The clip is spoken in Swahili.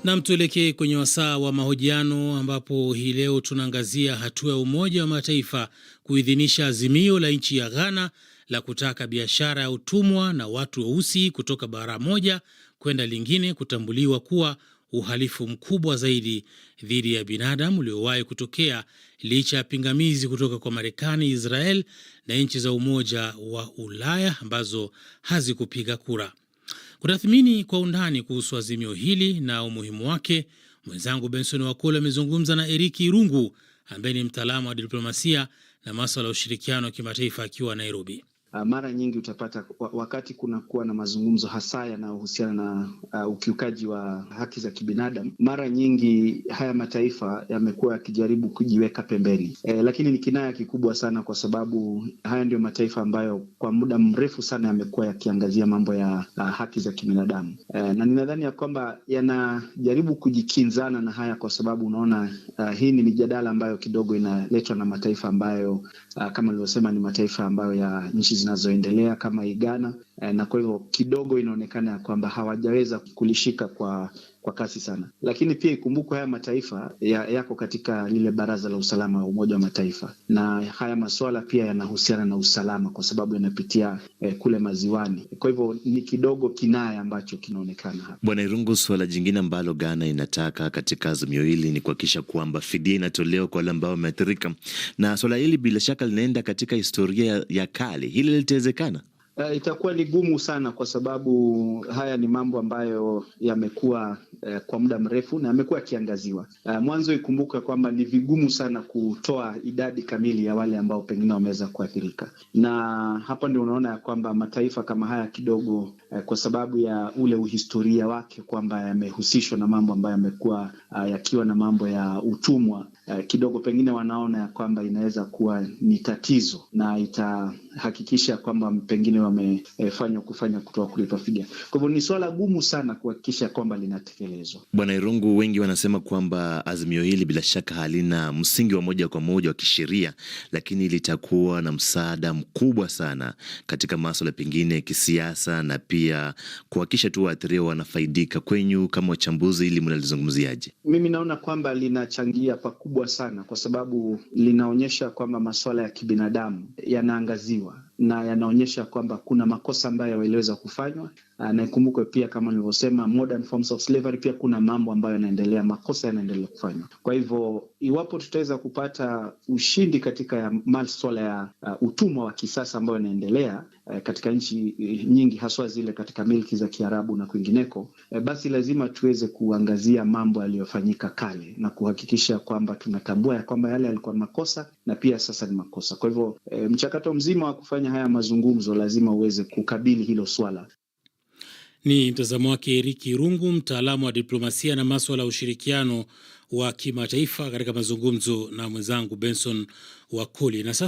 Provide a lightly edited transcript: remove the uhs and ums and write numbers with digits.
Na tuelekee kwenye wasaa wa mahojiano ambapo hii leo tunaangazia hatua ya Umoja wa Mataifa kuidhinisha azimio la nchi ya Ghana la kutaka biashara ya utumwa na watu weusi kutoka bara moja kwenda lingine kutambuliwa kuwa uhalifu mkubwa zaidi dhidi ya binadamu uliowahi kutokea, licha ya pingamizi kutoka kwa Marekani, Israel na nchi za Umoja wa Ulaya ambazo hazikupiga kura. Kutathmini kwa undani kuhusu azimio hili na umuhimu wake, mwenzangu Benson Wakoli amezungumza na Eric Irungu ambaye ni mtaalamu wa diplomasia na masuala ya ushirikiano wa kimataifa akiwa Nairobi. Mara nyingi utapata wakati kunakuwa na mazungumzo hasa yanayohusiana na ukiukaji wa haki za kibinadamu, mara nyingi haya mataifa yamekuwa yakijaribu kujiweka pembeni. Lakini ni kinaya kikubwa sana, kwa sababu haya ndio mataifa ambayo kwa muda mrefu sana yamekuwa yakiangazia mambo ya haki za kibinadamu. Na ninadhani ya kwamba yanajaribu kujikinzana na haya, kwa sababu unaona hii ni mijadala ambayo kidogo inaletwa na mataifa ambayo kama nilivyosema ni mataifa ambayo ya nchi zinazoendelea kama Ghana, na kwa hivyo kidogo inaonekana ya kwamba hawajaweza kulishika kwa kasi sana. Lakini pia ikumbukwe haya mataifa yako katika lile Baraza la Usalama wa Umoja wa Mataifa, na haya masuala pia yanahusiana na usalama kwa sababu yanapitia kule maziwani. Kwa hivyo ni kidogo kinaya ambacho kinaonekana hapa. Bwana Irungu, swala jingine ambalo Ghana inataka katika azimio hili ni kuhakikisha kwamba fidia inatolewa kwa wale ambao wameathirika, na swala hili bila shaka linaenda katika historia ya kale. Hili litawezekana? Itakuwa ni gumu sana, kwa sababu haya ni mambo ambayo yamekuwa kwa muda mrefu na yamekuwa yakiangaziwa. Mwanzo ikumbuka kwamba ni vigumu sana kutoa idadi kamili ya wale ambao pengine wameweza kuathirika, na hapa ndio unaona ya kwamba mataifa kama haya kidogo kwa sababu ya ule uhistoria wake kwamba yamehusishwa na mambo ambayo yamekuwa yakiwa na mambo ya utumwa, kidogo pengine wanaona ya kwamba inaweza kuwa ni tatizo na itahakikisha kwamba pengine kufanya kutoa kulipa fidia. Kwa hivyo ni swala gumu sana kuhakikisha kwamba linatekelezwa. Bwana Irungu, wengi wanasema kwamba azimio hili bila shaka halina msingi wa moja kwa moja wa kisheria, lakini litakuwa na msaada mkubwa sana katika masuala pengine kisiasa, na pia kuhakikisha tu waathiriwa wanafaidika. Kwenyu kama wachambuzi, hili mnalizungumziaje? Mimi naona kwamba linachangia pakubwa sana, kwa sababu linaonyesha kwamba masuala ya kibinadamu yanaangaziwa na yanaonyesha kwamba kuna makosa ambayo yaliweza kufanywa, na ikumbukwe pia kama nilivyosema modern forms of slavery, pia kuna mambo ambayo yanaendelea, makosa yanaendelea kufanywa. Kwa hivyo iwapo tutaweza kupata ushindi katika masuala ya utumwa wa kisasa ambayo yanaendelea katika nchi nyingi, haswa zile katika milki za Kiarabu na kwingineko, basi lazima tuweze kuangazia mambo yaliyofanyika kale na kuhakikisha kwamba tunatambua ya kwamba yale yalikuwa makosa na pia sasa ni makosa. Kwa hivyo mchakato mzima wa kufanya haya mazungumzo lazima uweze kukabili hilo swala. Ni mtazamo wake Eric Irungu, mtaalamu wa diplomasia na masuala ya ushirikiano wa kimataifa, katika mazungumzo na mwenzangu Benson Wakoli. Na sasa